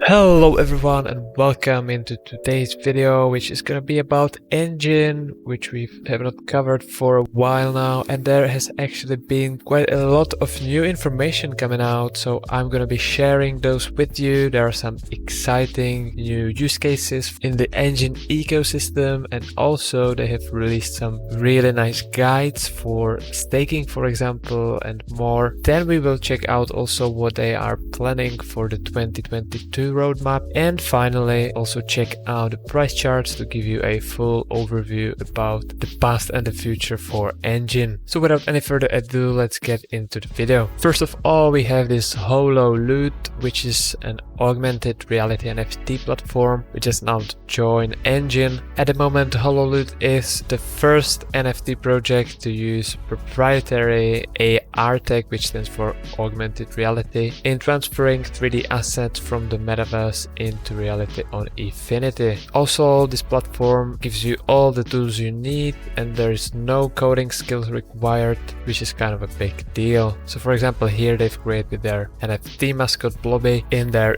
Hello everyone and welcome into today's video, which is gonna be about Enjin, which we have not covered for a while now, and there has actually been quite a lot of new information coming out, so I'm gonna be sharing those with you. There are some exciting new use cases in the Enjin ecosystem, and also they have released some really nice guides for staking, for example, and more. Then we will check out also what they are planning for the 2022 roadmap, and finally also check out the price charts to give you a full overview about the past and the future for Enjin. So without any further ado, let's get into the video. First of all, we have this Hololoot, which is an augmented reality NFT platform which has now joined Enjin. At the moment, Hololoot is the first NFT project to use proprietary AR tech, which stands for augmented reality, in transferring 3D assets from the metaverse into reality on Efinity. Also, this platform gives you all the tools you need and there is no coding skills required, which is kind of a big deal. So for example, here they've created their NFT mascot Blobby in their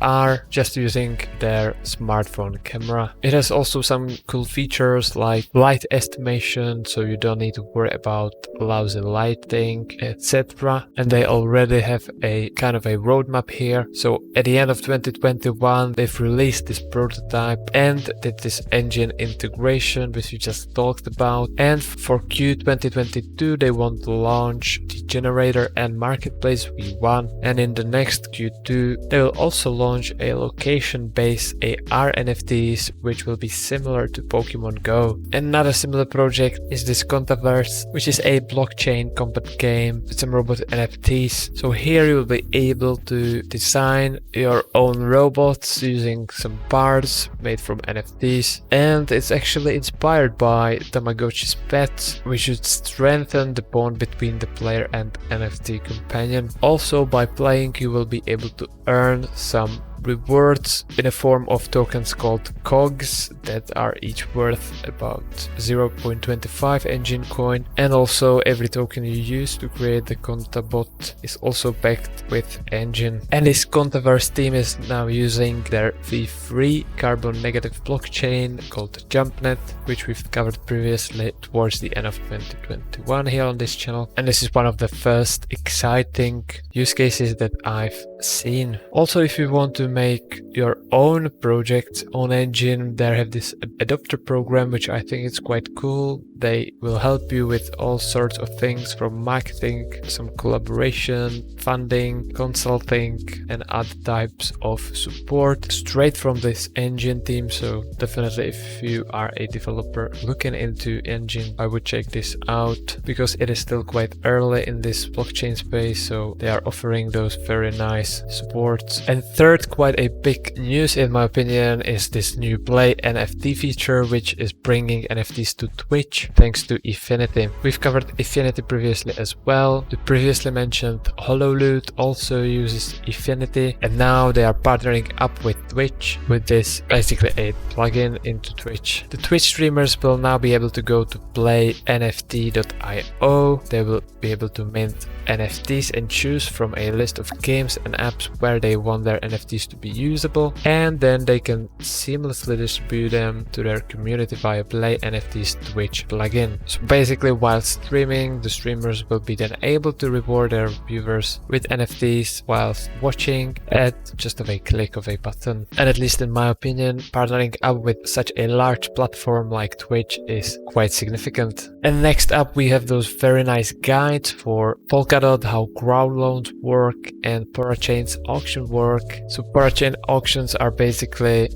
AR just using their smartphone camera. It has also some cool features like light estimation, so you don't need to worry about lousy lighting, etc. And they already have a kind of a roadmap here. So at the end of 2021, they've released this prototype and did this Enjin integration, which we just talked about. And for Q 2022, they want to launch the generator and marketplace V1. And in the next Q2, they will also launch a location-based AR NFTs, which will be similar to Pokemon Go. Another similar project is this Contaverse, which is a blockchain combat game with some robot NFTs. So here you will be able to design your own robots using some parts made from NFTs, and it's actually inspired by Tamagotchi's pets, which should strengthen the bond between the player and NFT companion. Also, by playing, you will be able to earn some rewards in a form of tokens called cogs that are each worth about 0.25 Enjin coin, and also every token you use to create the Contabot is also backed with Enjin. And this Contaverse team is now using their V3 carbon negative blockchain called JumpNet, which we've covered previously towards the end of 2021 here on this channel, and this is one of the first exciting use cases that I've seen. Also, if you want to make your own project on Enjin, they have this adopter program, which I think is quite cool. They will help you with all sorts of things from marketing, some collaboration, funding, consulting, and other types of support straight from this Enjin team. So definitely, if you are a developer looking into Enjin, I would check this out because it is still quite early in this blockchain space. So they are offering those very nice supports. And third, quite a big news in my opinion, is this new Play NFT feature, which is bringing NFTs to Twitch thanks to Efinity. We've covered Efinity previously as well. The previously mentioned Hololoot also uses Efinity, and now they are partnering up with Twitch with this basically a plugin into Twitch. The Twitch streamers will now be able to go to PlayNFT.io. They will be able to mint NFTs and choose from a list of games and apps where they want their NFTs to be usable, and then they can seamlessly distribute them to their community via Play NFT's Twitch plugin. So basically, while streaming, the streamers will be then able to reward their viewers with NFTs whilst watching at just a click of a button. And at least in my opinion, partnering up with such a large platform like Twitch is quite significant. And next up, we have those very nice guides for Polkadot, how Crowdloans work, and Parachain's auction work. So Parachain auctions are basically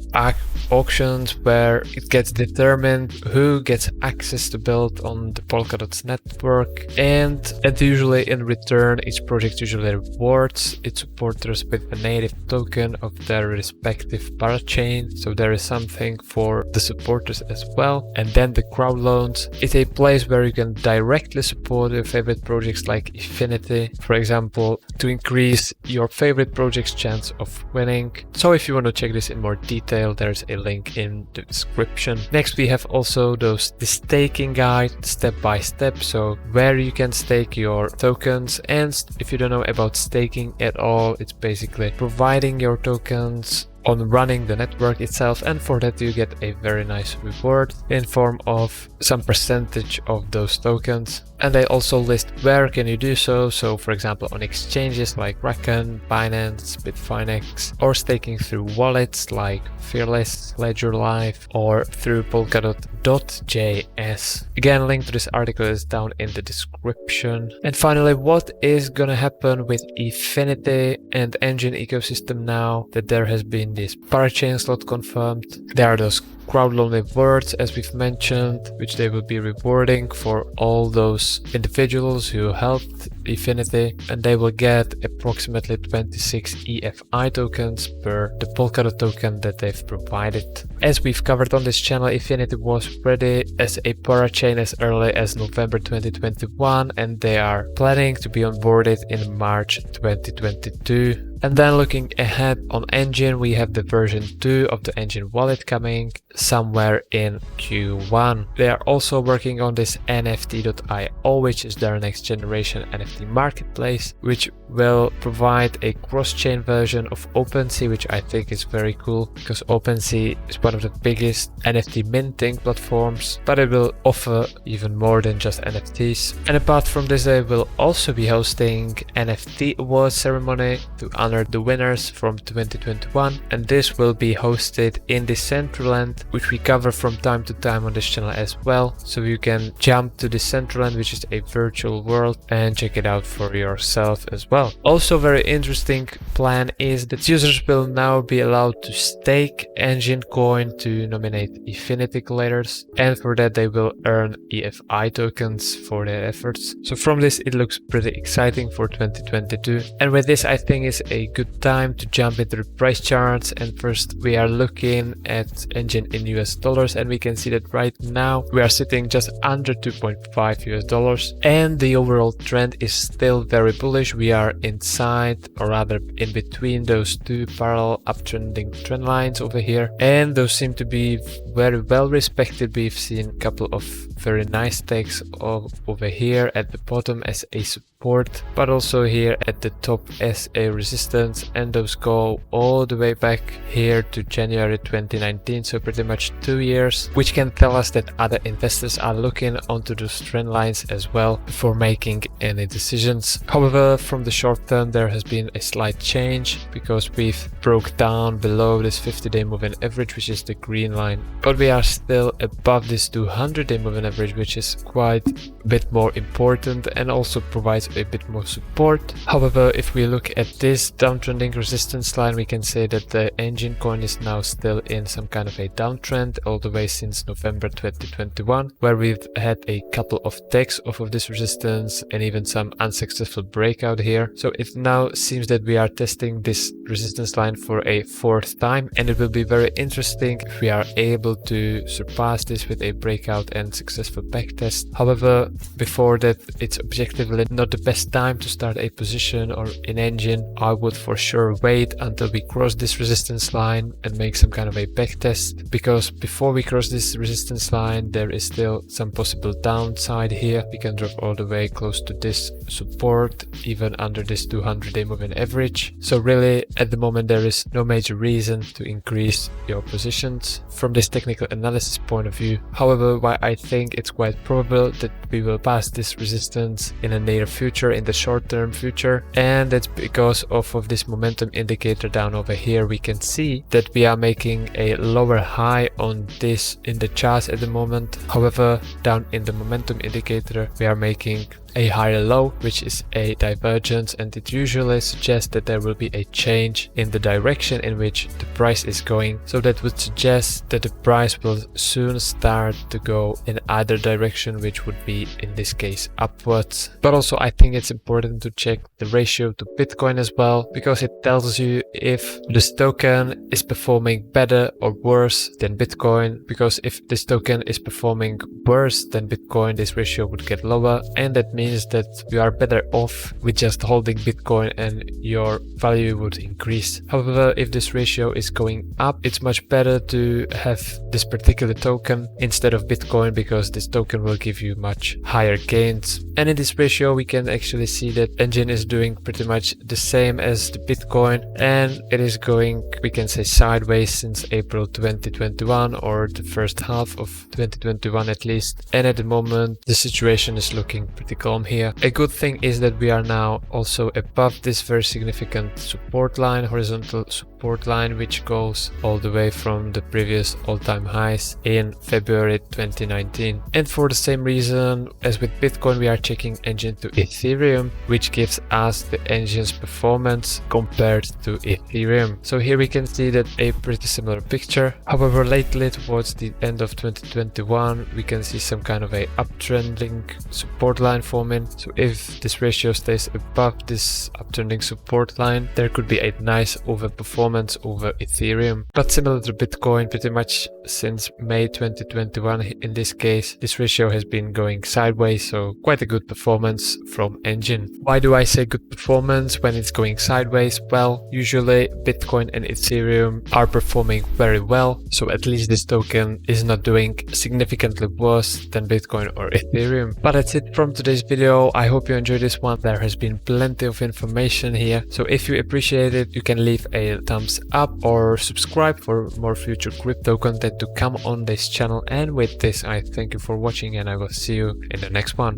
auctions where it gets determined who gets access to build on the Polkadot's network, and usually in return each project usually rewards its supporters with a native token of their respective parachain, so there is something for the supporters as well. And then the Crowdloans is a place where you can directly support your favorite projects like Efinity, for example, to increase your favorite project's chance of winning. So if you want to check this in more detail, there's a link in the description. Next, we have also those staking guide step by step, so where you can stake your tokens. And if you don't know about staking at all, it's basically providing your tokens on running the network itself, and for that you get a very nice reward in form of some percentage of those tokens. And they also list where can you do so. So for example, on exchanges like Kraken, Binance, Bitfinex, or staking through wallets like Fearless, Ledger Live, or through Polkadot.js. Again, link to this article is down in the description. And finally, what is gonna happen with Efinity and Enjin ecosystem now that there has been this Parachain slot confirmed? There are those Crowdloan rewards, as we've mentioned, which they will be rewarding for all those individuals who helped Efinity, and they will get approximately 26 EFI tokens per the Polkadot token that they've provided. As we've covered on this channel, Efinity was ready as a Parachain as early as November 2021, and they are planning to be onboarded in March 2022. And then looking ahead on Enjin, we have the version 2 of the Enjin wallet coming somewhere in Q1. They are also working on this NFT.io, which is their next generation NFT marketplace, which will provide a cross-chain version of OpenSea, which I think is very cool because OpenSea is one of the biggest NFT minting platforms, but it will offer even more than just NFTs. And apart from this, they will also be hosting NFT awards ceremony to honor the winners from 2021, and this will be hosted in Decentraland, which we cover from time to time on this channel as well. So you can jump to Decentraland, which is a virtual world, and check it out for yourself as well. Also very interesting plan is that users will now be allowed to stake Enjin coin to nominate Efinity collectors, and for that they will earn EFI tokens for their efforts. So from this it looks pretty exciting for 2022, and with this I think is a good time to jump into the price charts. And first we are looking at Enjin in US dollars, and we can see that right now we are sitting just under 2.5 US dollars, and the overall trend is still very bullish. We are inside, or rather in between those two parallel uptrending trend lines over here, and those seem to be very well respected. We've seen a couple of very nice takes over here at the bottom as a support, but also here at the top as a resistance, and those go all the way back here to January 2019, so pretty much 2 years, which can tell us that other investors are looking onto those trend lines as well before making any decisions. However, from the short term there has been a slight change because we've broke down below this 50-day moving average, which is the green line, but we are still above this 200-day moving average, which is quite a bit more important and also provides a bit more support. However, if we look at this downtrending resistance line, we can say that the Enjin coin is now still in some kind of a downtrend all the way since November 2021, where we've had a couple of takes off of this resistance and even some unsuccessful breakout here. So it now seems that we are testing this resistance line for a fourth time, and it will be very interesting if we are able to surpass this with a breakout and successful backtest. However, before that, it's objectively not the best time to start a position or in Enjin. I would for sure wait until we cross this resistance line and make some kind of a backtest, because before we cross this resistance line there is still some possible downside here. We can drop all the way close to this support, even under this 200-day moving average. So really at the moment there is no major reason to increase your positions from this technical analysis point of view. However, why I think it's quite probable that we will pass this resistance in a near future, in the short-term future, and that's because of this momentum indicator down over here. We can see that we are making a lower high on this in the charts at the moment. However, down in the momentum indicator we are making a higher low, which is a divergence, and it usually suggests that there will be a change in the direction in which the price is going. So that would suggest that the price will soon start to go in either direction, which would be in this case upwards. But also I think it's important to check the ratio to Bitcoin as well, because it tells you if this token is performing better or worse than Bitcoin. Because if this token is performing worse than Bitcoin, this ratio would get lower, and that means that you are better off with just holding Bitcoin and your value would increase. However, if this ratio is going up, it's much better to have this particular token instead of Bitcoin, because this token will give you much higher gains. And in this ratio we can actually see that Enjin is doing pretty much the same as the Bitcoin, and it is going, we can say, sideways since April 2021, or the first half of 2021 at least. And at the moment the situation is looking pretty calm here. A good thing is that we are now also above this very significant support line, horizontal support line, which goes all the way from the previous all-time highs in February 2019. And for the same reason as with Bitcoin, we are checking Enjin to Ethereum, which gives us the Enjin's performance compared to Ethereum. So here we can see that a pretty similar picture. However, lately towards the end of 2021 we can see some kind of a uptrending support line forming. So if this ratio stays above this uptrending support line, there could be a nice overperformance over Ethereum. But similar to Bitcoin, pretty much since May 2021 in this case, this ratio has been going sideways, so quite a good performance from Enjin. Why do I say good performance when it's going sideways? Well, usually Bitcoin and Ethereum are performing very well, so at least this token is not doing significantly worse than Bitcoin or Ethereum. But that's it from today's video. I hope you enjoyed this one. There has been plenty of information here, so if you appreciate it, you can leave a thumbs up or subscribe for more future crypto content to come on this channel. And with this, I thank you for watching, and I will see you in the next one.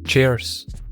Cheers!